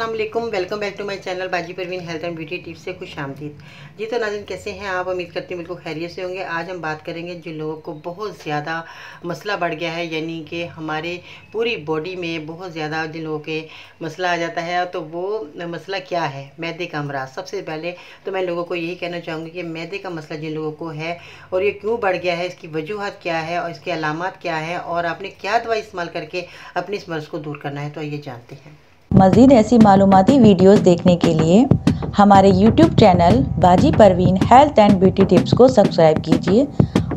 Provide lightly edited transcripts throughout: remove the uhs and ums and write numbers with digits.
अस्सलाम वालेकुम, welcome back to my channel Baji Parveen health and beauty tips से खुश आमदीद। जी तो नाज़रीन, कैसे हैं आप? उम्मीद करती हूँ बिल्कुल खैरियत से होंगे। आज हम बात करेंगे जिन लोगों को बहुत ज़्यादा मसला बढ़ गया है, यानी कि हमारे पूरी बॉडी में बहुत ज़्यादा जिन लोगों के मसला आ जाता है, तो वो मसला क्या है? मैदे का अमराज। सबसे पहले तो मैं लोगों को यही कहना चाहूँगी कि मैदे का मसला जिन लोगों को है और ये क्यों बढ़ गया है, इसकी वजूहत क्या है और इसकी अलामात क्या है और आपने क्या दवाई इस्तेमाल करके अपने इस मर्ज़ को दूर करना है, तो आइए जानते हैं। मज़ीद ऐसी मालूमाती वीडियोस देखने के लिए हमारे YouTube channel Baji Parveen health and beauty tips को सब्सक्राइब कीजिए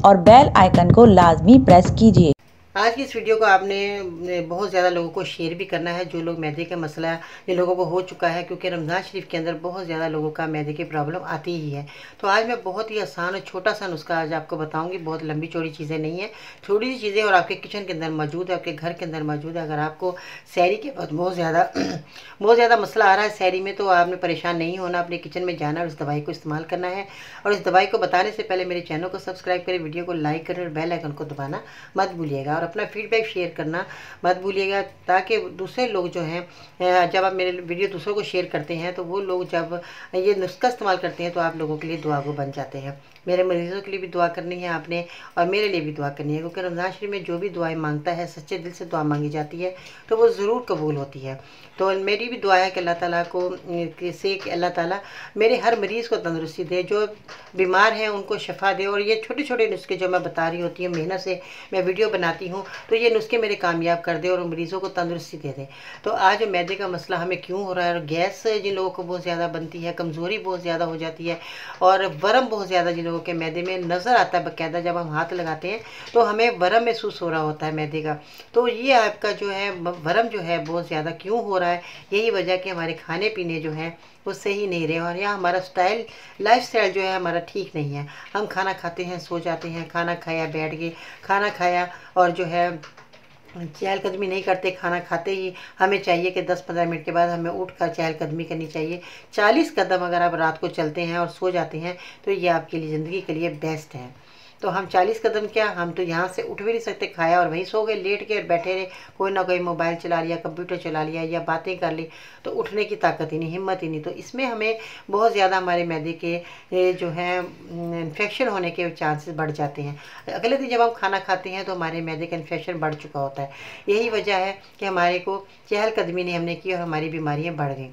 और बेल आइकन को लाजमी प्रेस कीजिए। आज की इस वीडियो को आपने बहुत ज़्यादा लोगों को शेयर भी करना है, जो लोग मैदे का मसला जिन लोगों को हो चुका है, क्योंकि रमज़ान शरीफ के अंदर बहुत ज़्यादा लोगों का मैदे की प्रॉब्लम आती ही है। तो आज मैं बहुत ही आसान और छोटा सा नुस्खा आज आपको बताऊंगी। बहुत लंबी चौड़ी चीज़ें नहीं है, छोटी सी चीज़ें और आपके किचन के अंदर मौजूद है, आपके घर के अंदर मौजूद है। अगर आपको सहरी के बाद बहुत ज़्यादा मसला आ रहा है सहरी में, तो आपने परेशान नहीं होना, अपने किचन में जाना और इस दवाई को इस्तेमाल करना है। और इस दवाई को बताने से पहले मेरे चैनल को सब्सक्राइब करें, वीडियो को लाइक करें और बेल आइकन को दबाना मत भूलिएगा और अपना फीडबैक शेयर करना मत भूलिएगा, ताकि दूसरे लोग जो हैं, जब आप मेरे वीडियो दूसरों को शेयर करते हैं तो वो लोग जब ये नुस्खा इस्तेमाल करते हैं तो आप लोगों के लिए दुआ गो बन जाते हैं। मेरे मरीज़ों के लिए भी दुआ करनी है आपने और मेरे लिए भी दुआ करनी है, क्योंकि रमज़ान शरीफ में जो भी दुआएं मांगता है, सच्चे दिल से दुआ मांगी जाती है तो वो ज़रूर कबूल होती है। तो मेरी भी दुआ है कि अल्लाह ताला को कि अल्लाह ताला मेरे हर मरीज़ को तंदुरुस्ती दे, जो बीमार हैं उनको शफा दे। और ये छोटे छोटे नुस्खे जो मैं बता रही होती हूँ, मेहनत से मैं वीडियो बनाती हूँ, तो ये नुस्खे मेरे कामयाब कर दे और मरीज़ों को तंदुरुस्ती दे दे। तो आज मैदे का मसला हमें क्यों हो रहा है और गैस जिन लोगों को बहुत ज़्यादा बनती है, कमज़ोरी बहुत ज़्यादा हो जाती है और वरम बहुत ज़्यादा जिन लोगों के मैदे में नज़र आता है, बाकायदा जब हम हाथ लगाते हैं तो हमें वरम महसूस हो रहा होता है मैदे का। तो ये आपका जो है वरम जो है बहुत ज़्यादा क्यों हो रहा है? यही वजह कि हमारे खाने पीने जो है वो सही नहीं रहे और यहाँ हमारा लाइफ स्टाइल जो है हमारा ठीक नहीं है। हम खाना खाते हैं, सो जाते हैं, खाना खाया बैठ गए, खाना खाया और जो है चहलकदमी नहीं करते। खाना खाते ही हमें चाहिए कि 10-15 मिनट के बाद हमें उठकर चहलकदमी करनी चाहिए। 40 कदम अगर आप रात को चलते हैं और सो जाते हैं तो ये आपके लिए ज़िंदगी के लिए बेस्ट है। तो हम 40 कदम क्या, हम तो यहाँ से उठ भी नहीं सकते, खाया और वहीं सो गए, लेट के और बैठे रहे, कोई ना कोई मोबाइल चला लिया, कंप्यूटर चला लिया या बातें कर ली, तो उठने की ताकत ही नहीं, हिम्मत ही नहीं। तो इसमें हमें बहुत ज़्यादा हमारे मैदे के जो है इन्फेक्शन होने के चांसेस बढ़ जाते हैं। अगले दिन जब हम खाना खाते हैं तो हमारे मैदे का इन्फेक्शन बढ़ चुका होता है। यही वजह है कि हमारे को चहलकदमी नहीं हमने की और हमारी बीमारियाँ बढ़ गई।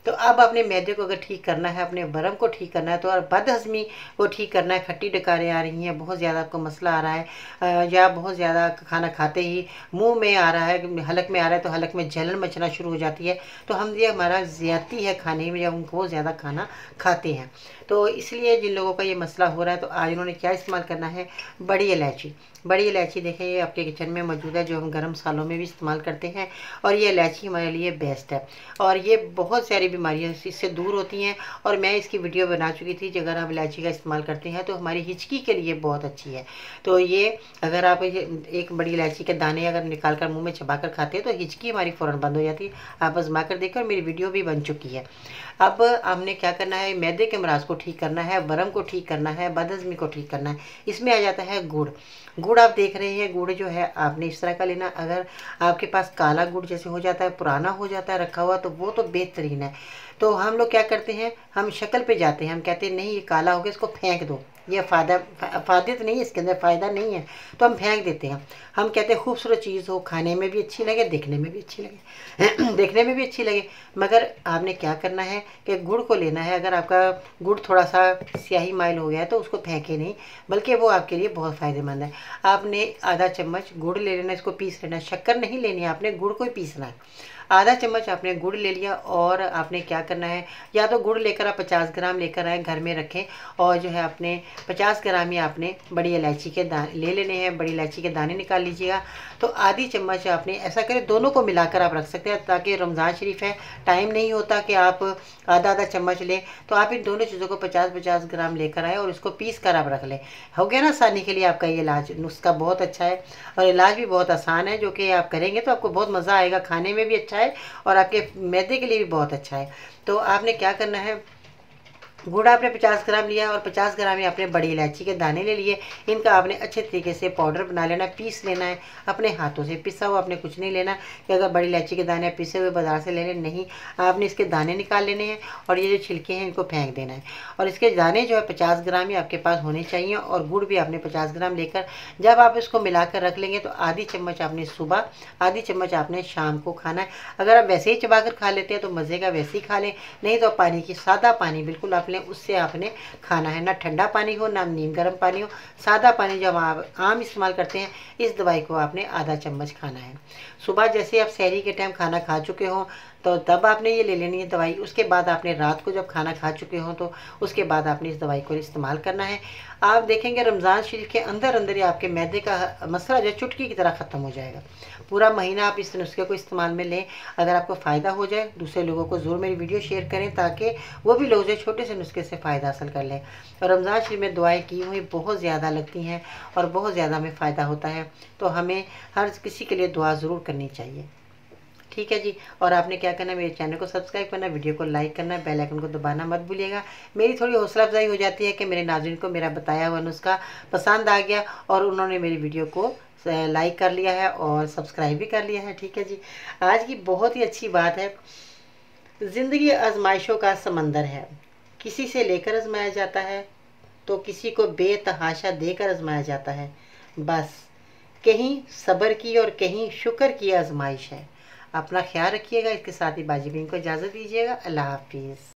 तो अब अपने मैदे को अगर ठीक करना है, अपने वरम को ठीक करना है, तो और बदहज़मी को ठीक करना है, खट्टी डकारें आ रही हैं, बहुत ज़्यादा आपको मसला आ रहा है, या बहुत ज़्यादा खाना खाते ही मुंह में आ रहा है, हलक में आ रहा है, तो हलक में जलन मचना शुरू हो जाती है, तो हम ये हमारा ज़्यादती है खाने में जब हम बहुत ज़्यादा खाना खाते हैं। तो इसलिए जिन लोगों का ये मसला हो रहा है, तो आज उन्होंने क्या इस्तेमाल करना है? बड़ी इलायची। बड़ी इलायची देखें, ये आपके किचन में मौजूद है, जो हम गर्म मसालों में भी इस्तेमाल करते हैं और ये इलायची हमारे लिए बेस्ट है और ये बहुत सारी बीमारियां इससे दूर होती हैं। और मैं इसकी वीडियो बना चुकी थी कि अगर आप इलायची का इस्तेमाल करते हैं तो हमारी हिचकी के लिए बहुत अच्छी है। तो ये अगर आप एक बड़ी इलायची के दाने अगर निकाल कर मुँह में चबा कर खाते हैं तो हिचकी हमारी फ़ौरन बंद हो जाती है। आप आजमा कर देखकर, मेरी वीडियो भी बन चुकी है। अब हमने क्या करना है? मैदे के अमराज को ठीक करना है, वरम को ठीक करना है, बदहज़मी को ठीक करना है। इसमें आ जाता है गुड़। गुड़ आप देख रहे हैं, गुड़ जो है आपने इस तरह का लेना। अगर आपके पास काला गुड़ जैसे हो जाता है, पुराना हो जाता है रखा हुआ, तो वो तो बेहतरीन है। तो हम लोग क्या करते हैं, हम शक्ल पे जाते हैं, हम कहते हैं नहीं ये काला हो गया, इसको फेंक दो, ये फ़ायदा नहीं है, इसके अंदर फ़ायदा नहीं है, तो हम फेंक देते हैं। हम कहते हैं खूबसूरत चीज़ हो, खाने में भी अच्छी लगे, देखने में भी अच्छी लगे देखने में भी अच्छी लगे। मगर आपने क्या करना है कि गुड़ को लेना है। अगर आपका गुड़ थोड़ा सा स्याही माइल हो गया है तो उसको फेंके नहीं, बल्कि वो आपके लिए बहुत फ़ायदेमंद है। आपने आधा चम्मच गुड़ ले लेना, इसको पीस लेना। शक्कर नहीं लेनी है आपने, गुड़ को ही पीसना है। आधा चम्मच आपने गुड़ ले लिया और आपने क्या करना है, या तो गुड़ लेकर आप 50 ग्राम लेकर आए, घर में रखें और जो है अपने 50 ग्राम ही आपने बड़ी इलायची के दाने ले लेने हैं। बड़ी इलायची के दाने निकाल लीजिएगा। तो आधी चम्मच आपने ऐसा करें, दोनों को मिलाकर आप रख सकते हैं, ताकि रमज़ान शरीफ है, टाइम नहीं होता कि आप आधा चम्मच लें। तो आप इन दोनों चीज़ों को 50-50 ग्राम लेकर आए और इसको पीस कर आप रख लें। हो गया ना आसानी के लिए आपका ये इलाज। नुस्खा बहुत अच्छा है और इलाज भी बहुत आसान है, जो कि आप करेंगे तो आपको बहुत मज़ा आएगा, खाने में भी अच्छा है और आपके मैदे के लिए भी बहुत अच्छा है। तो आपने क्या करना है, गुड़ आपने 50 ग्राम लिया और 50 ग्राम ही आपने बड़ी इलायची के दाने ले लिए। इनका आपने अच्छे तरीके से पाउडर बना लेना, पीस लेना है अपने हाथों से। पिसा हुआ आपने कुछ नहीं लेना कि अगर बड़ी इलायची के दाने पिसे हुए बाजार से ले लें, नहीं, आपने इसके दाने निकाल लेने हैं और ये जो छिलके हैं इनको फेंक देना है। और इसके दाने जो है 50 ग्राम ही आपके पास होने चाहिए और गुड़ भी आपने 50 ग्राम लेकर जब आप इसको मिलाकर रख लेंगे तो आधी चम्मच आपने सुबह, आधी चम्मच आपने शाम को खाना है। अगर आप वैसे ही चबा कर खा लेते हैं तो मज़े का वैसे ही खा लें, नहीं तो पानी की सादा पानी बिल्कुल आप लें, उससे आपने खाना है। ना ठंडा पानी हो ना नीम गर्म पानी हो, सादा पानी जो हम आम इस्तेमाल करते हैं, इस दवाई को आपने आधा चम्मच खाना है। सुबह जैसे आप सहरी के टाइम खाना खा चुके हों तो तब आपने ये ले लेनी है दवाई। उसके बाद आपने रात को जब खाना खा चुके हों तो उसके बाद आपने इस दवाई को इस्तेमाल करना है। आप देखेंगे रमज़ान शरीफ के अंदर अंदर ही आपके मैदे का मसला जो चुटकी की तरह ख़त्म हो जाएगा। पूरा महीना आप इस नुस्खे को इस्तेमाल में लें। अगर आपको फ़ायदा हो जाए, दूसरे लोगों को ज़रूर मेरी वीडियो शेयर करें ताकि वो भी लोग जो छोटे से नुस्खे से फ़ायदा हासिल कर लें। और रमज़ान शरीफ में दुआएं की हुई बहुत ज़्यादा लगती हैं और बहुत ज़्यादा हमें फ़ायदा होता है, तो हमें हर किसी के लिए दुआ ज़रूर करनी चाहिए। ठीक है जी। और आपने क्या करना है, मेरे चैनल को सब्सक्राइब करना, वीडियो को लाइक करना, बेल आइकन को दबाना मत भूलिएगा। मेरी थोड़ी हौसला अफजाई हो जाती है कि मेरे नाज़रीन को मेरा बताया हुआ नुस्खा पसंद आ गया और उन्होंने मेरी वीडियो को लाइक कर लिया है और सब्सक्राइब भी कर लिया है। ठीक है जी। आज की बहुत ही अच्छी बात है, ज़िंदगी आजमाइशों का समंदर है। किसी से लेकर आजमाया जाता है तो किसी को बेतहाशा देकर आजमाया जाता है। बस कहीं सब्र की और कहीं शुक्र की आजमाइश है। अपना ख्याल रखिएगा। इसके साथ ही बाजी बहन को इजाज़त दीजिएगा। अल्लाह हाफिज़।